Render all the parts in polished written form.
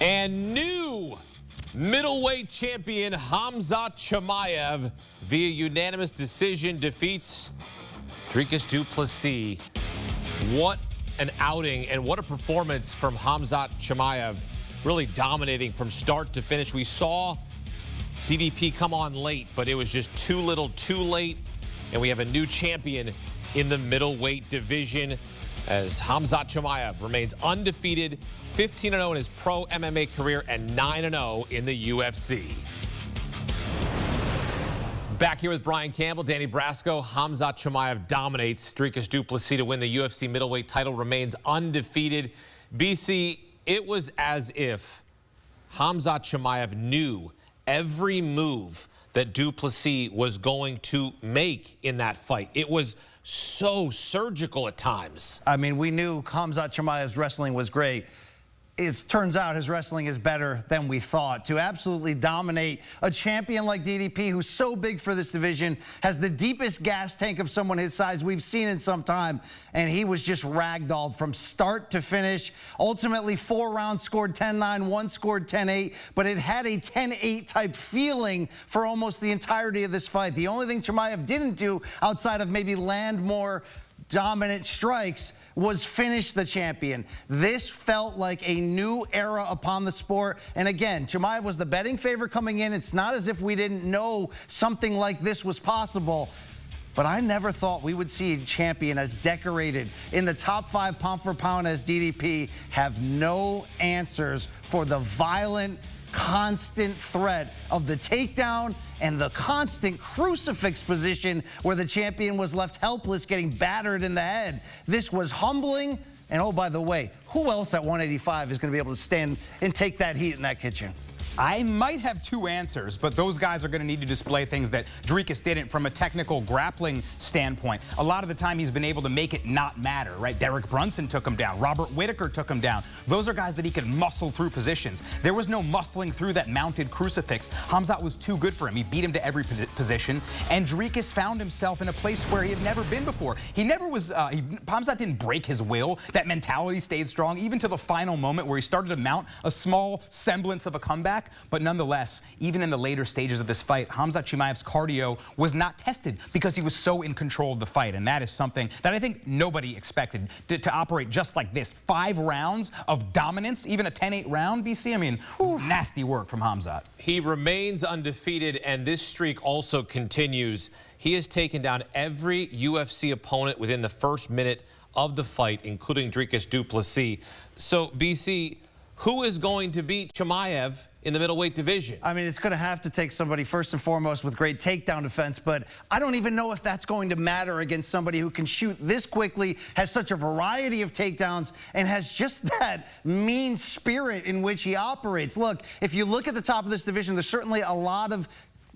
And new middleweight champion Khamzat Chimaev via unanimous decision defeats Dricus Du Plessis. What an outing and what a performance from Khamzat Chimaev, really dominating from start to finish. We saw DDP come on late, but it was just too little too late, and we have a new champion in the middleweight division as Khamzat Chimaev remains undefeated, 15-0 in his pro MMA career and 9-0 in the UFC. Back here with Brian Campbell, Danny Brasco. Khamzat Chimaev dominates Dricus Du Plessis to win the UFC middleweight title, remains undefeated. BC, it was as if Khamzat Chimaev knew every move that Du Plessis was going to make in that fight. It was so surgical at times. I mean, we knew Khamzat Chimaev's wrestling was great. It turns out his wrestling is better than we thought. To absolutely dominate a champion like DDP, who's so big for this division, has the deepest gas tank of someone his size we've seen in some time, and he was just ragdolled from start to finish. Ultimately, 4 rounds scored 10-9, 1 scored 10-8, but it had a 10-8 type feeling for almost the entirety of this fight. The only thing Chimaev didn't do, outside of maybe land more dominant strikes, was finish the champion. This felt like a new era upon the sport. And again, Chimaev was the betting favorite coming in. It's not as if we didn't know something like this was possible. But I never thought we would see a champion as decorated in the top 5 pound for pound as DDP have no answers for the violent, constant threat of the takedown and the constant crucifix position where the champion was left helpless, getting battered in the head. This was humbling. And oh, by the way, who else at 185 is going to be able to stand and take that heat in that kitchen? I might have 2 answers, but those guys are going to need to display things that Dricus didn't from a technical grappling standpoint. A lot of the time he's been able to make it not matter, right? Derek Brunson took him down. Robert Whitaker took him down. Those are guys that he could muscle through positions. There was no muscling through that mounted crucifix. Khamzat was too good for him. He beat him to every position, and Dricus found himself in a place where he had never been before. He never was, Khamzat didn't break his will. That mentality stayed strong, even to the final moment where he started to mount a small semblance of a comeback. But nonetheless, even in the later stages of this fight, Khamzat Chimaev's cardio was not tested because he was so in control of the fight. And that is something that I think nobody expected to operate just like this. 5 rounds of dominance, even a 10-8 round, BC. I mean, nasty work from Khamzat. He remains undefeated, and this streak also continues. He has taken down every UFC opponent within the first minute of the fight, including Dricus Du Plessis. So, BC, who is going to beat Chimaev in the middleweight division? I mean, it's going to have to take somebody first and foremost with great takedown defense, but I don't even know if that's going to matter against somebody who can shoot this quickly, has such a variety of takedowns, and has just that mean spirit in which he operates. Look, if you look at the top of this division, there's certainly a lot of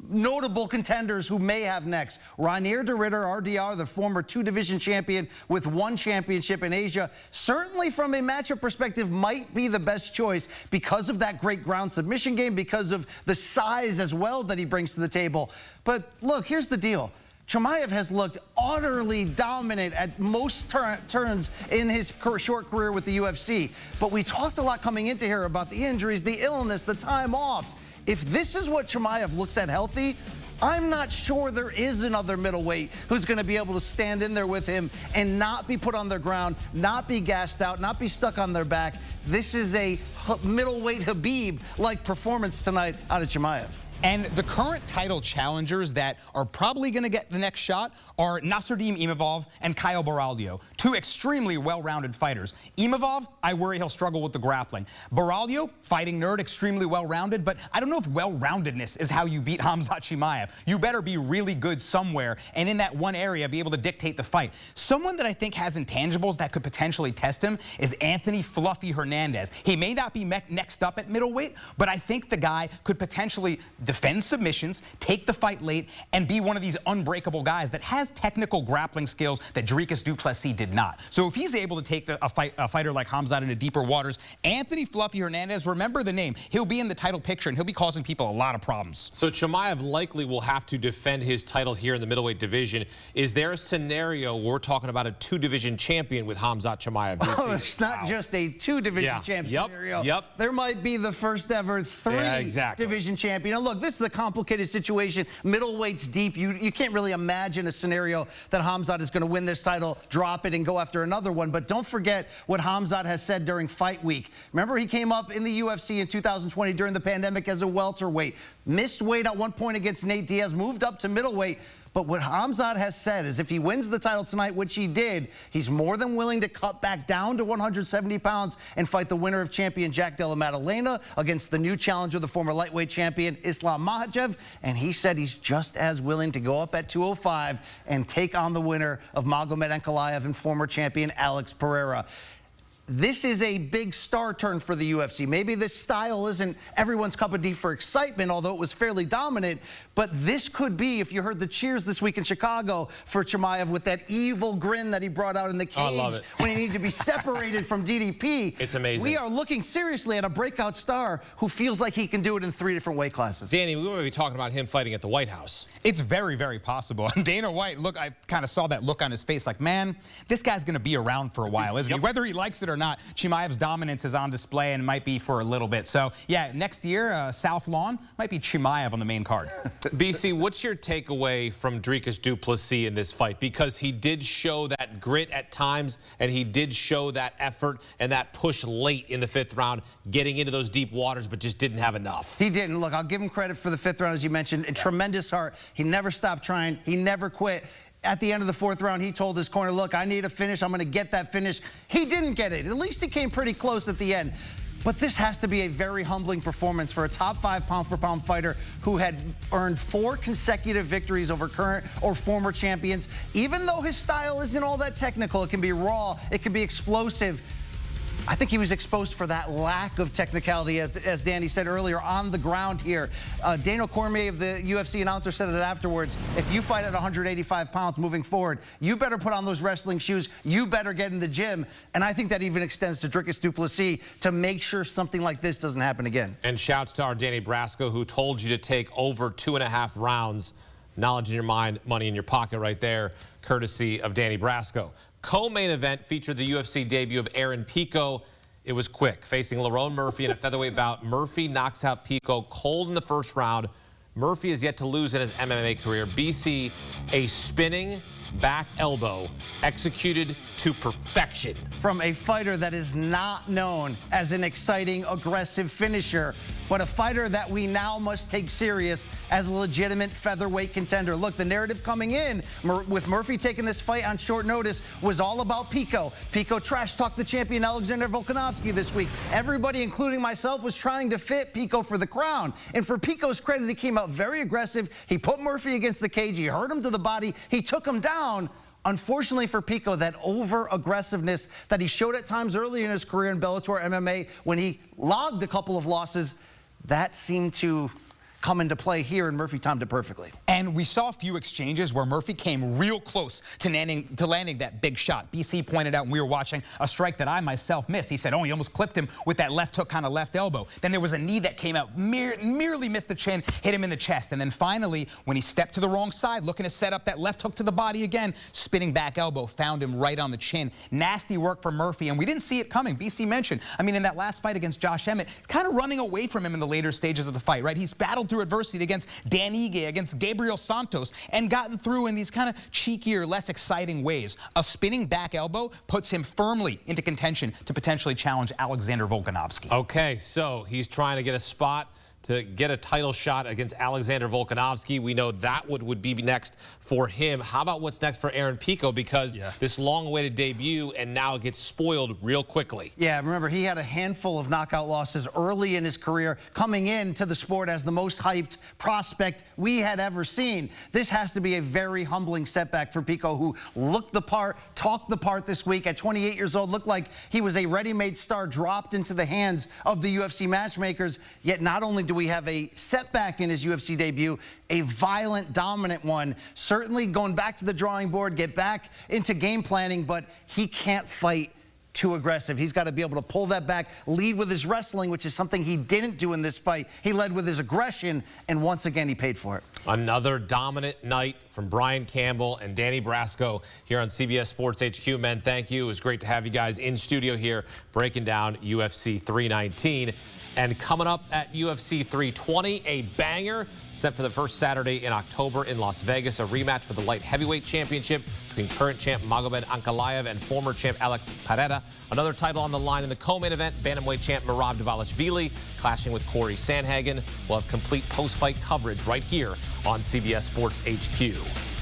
notable contenders who may have next. Rainier de Ridder, RDR, the former 2-division champion with 1 championship in Asia, certainly from a matchup perspective might be the best choice because of that great ground submission game, because of the size as well that he brings to the table. But look, here's the deal. Chimaev has looked utterly dominant at most turns in his short career with the UFC. But we talked a lot coming into here about the injuries, the illness, the time off. If this is what Chimaev looks at healthy, I'm not sure there is another middleweight who's going to be able to stand in there with him and not be put on their ground, not be gassed out, not be stuck on their back. This is a middleweight Khabib-like performance tonight out of Chimaev. And the current title challengers that are probably going to get the next shot are Nassourdine Imavov and Caio Borralho, 2 extremely well-rounded fighters. Imavov, I worry he'll struggle with the grappling. Borralho, fighting nerd, extremely well-rounded, but I don't know if well-roundedness is how you beat Khamzat Chimaev. You better be really good somewhere, and in that one area, be able to dictate the fight. Someone that I think has intangibles that could potentially test him is Anthony Fluffy Hernandez. He may not be next up at middleweight, but I think the guy could potentially defend submissions, take the fight late, and be one of these unbreakable guys that has technical grappling skills that Dricus Du Plessis did not. So if he's able to take a fighter like Khamzat into deeper waters, Anthony Fluffy Hernandez, remember the name, he'll be in the title picture and he'll be causing people a lot of problems. So Chimaev likely will have to defend his title here in the middleweight division. Is there a scenario where we're talking about a two-division champion with Khamzat Chimaev? Oh, it's not just a two-division champ scenario. There might be the first ever three-division champion. Now, look, this is a complicated situation. Middleweight's deep. You can't really imagine a scenario that Khamzat is going to win this title, drop it, and go after another one. But don't forget what Khamzat has said during fight week. Remember, he came up in the UFC in 2020 during the pandemic as a welterweight. Missed weight at one point against Nate Diaz, moved up to middleweight. But what Khamzat has said is if he wins the title tonight, which he did, he's more than willing to cut back down to 170 pounds and fight the winner of champion Jack Della Maddalena against the new challenger, the former lightweight champion Islam Makhachev. And he said he's just as willing to go up at 205 and take on the winner of Magomed Ankalaev and former champion Alex Pereira. This is a big star turn for the UFC. Maybe this style isn't everyone's cup of tea for excitement, although it was fairly dominant. But this could be, if you heard the cheers this week in Chicago for Chimaev with that evil grin that he brought out in the cage when he needed to be separated from DDP. It's amazing. We are looking seriously at a breakout star who feels like he can do it in 3 different weight classes. Danny, we might be talking about him fighting at the White House. It's very, very possible. And Dana White, look, I kind of saw that look on his face like, man, this guy's going to be around for a while, isn't he? Whether he likes it or not, Chimaev's dominance is on display and might be for a little bit. So, yeah, next year, South Lawn might be Chimaev on the main card. BC, what's your takeaway from Dricus Du Plessis in this fight? Because he did show that grit at times, and he did show that effort and that push late in the 5th round, getting into those deep waters, but just didn't have enough. He didn't. Look, I'll give him credit for the 5th round, as you mentioned. A tremendous heart. He never stopped trying. He never quit. At the end of the 4th round, he told his corner, look, I need a finish. I'm going to get that finish. He didn't get it. At least he came pretty close at the end. But this has to be a very humbling performance for a top 5 pound-for-pound fighter who had earned 4 consecutive victories over current or former champions. Even though his style isn't all that technical, it can be raw, it can be explosive. I think he was exposed for that lack of technicality, as Danny said earlier, on the ground here. Daniel Cormier of the UFC announcer said it afterwards. If you fight at 185 pounds moving forward, you better put on those wrestling shoes. You better get in the gym. And I think that even extends to Dricus Du Plessis to make sure something like this doesn't happen again. And shouts to our Danny Brasco, who told you to take over 2.5 rounds. Knowledge in your mind, money in your pocket right there, courtesy of Danny Brasco. Co-main event featured the UFC debut of Aaron Pico. It was quick. Facing Lerone Murphy in a featherweight bout, Murphy knocks out Pico cold in the 1st round. Murphy has yet to lose in his MMA career. BC, a spinning back elbow executed to perfection. From a fighter that is not known as an exciting, aggressive finisher, but a fighter that we now must take serious as a legitimate featherweight contender. Look, the narrative coming in with Murphy taking this fight on short notice was all about Pico. Pico trash-talked the champion Alexander Volkanovski this week. Everybody, including myself, was trying to fit Pico for the crown. And for Pico's credit, he came out very aggressive. He put Murphy against the cage. He hurt him to the body. He took him down. Unfortunately for Pico, that over-aggressiveness that he showed at times early in his career in Bellator MMA when he logged a couple of losses, that seemed to come into play here, and Murphy timed it perfectly. And we saw a few exchanges where Murphy came real close to landing that big shot. BC pointed out when we were watching a strike that I myself missed. He said, oh, he almost clipped him with that left hook, kind of left elbow. Then there was a knee that came out, merely missed the chin, hit him in the chest. And then finally, when he stepped to the wrong side, looking to set up that left hook to the body again, spinning back elbow, found him right on the chin. Nasty work for Murphy, and we didn't see it coming. BC mentioned, I mean, in that last fight against Josh Emmett, kind of running away from him in the later stages of the fight, right? He's battled through adversity against Dan Ige, against Gabriel Santos, and gotten through in these kind of cheekier, less exciting ways. A spinning back elbow puts him firmly into contention to potentially challenge Alexander Volkanovski. Okay, so he's trying to get a spot to get a title shot against Alexander Volkanovski. We know that would be next for him. How about what's next for Aaron Pico? Because this long-awaited debut, and now it gets spoiled real quickly. Yeah, remember, he had a handful of knockout losses early in his career, coming into the sport as the most hyped prospect we had ever seen. This has to be a very humbling setback for Pico, who looked the part, talked the part this week. At 28 years old, looked like he was a ready-made star dropped into the hands of the UFC matchmakers. Yet not only do do we have a setback in his UFC debut, a violent, dominant one? Certainly going back to the drawing board, get back into game planning, but he can't fight too aggressive. He's got to be able to pull that back, lead with his wrestling, which is something he didn't do in this fight. He led with his aggression, and once again, he paid for it. Another dominant night from Brian Campbell and Danny Brasco here on CBS Sports HQ. Men, thank you. It was great to have you guys in studio here breaking down UFC 319. And coming up at UFC 320, a banger set for the first Saturday in October in Las Vegas, a rematch for the light heavyweight championship between current champ Magomed Ankalaev and former champ Alex Pereira. Another title on the line in the co-main event, bantamweight champ Merab Dvalishvili clashing with Corey Sandhagen. We'll have complete post-fight coverage right here on CBS Sports HQ.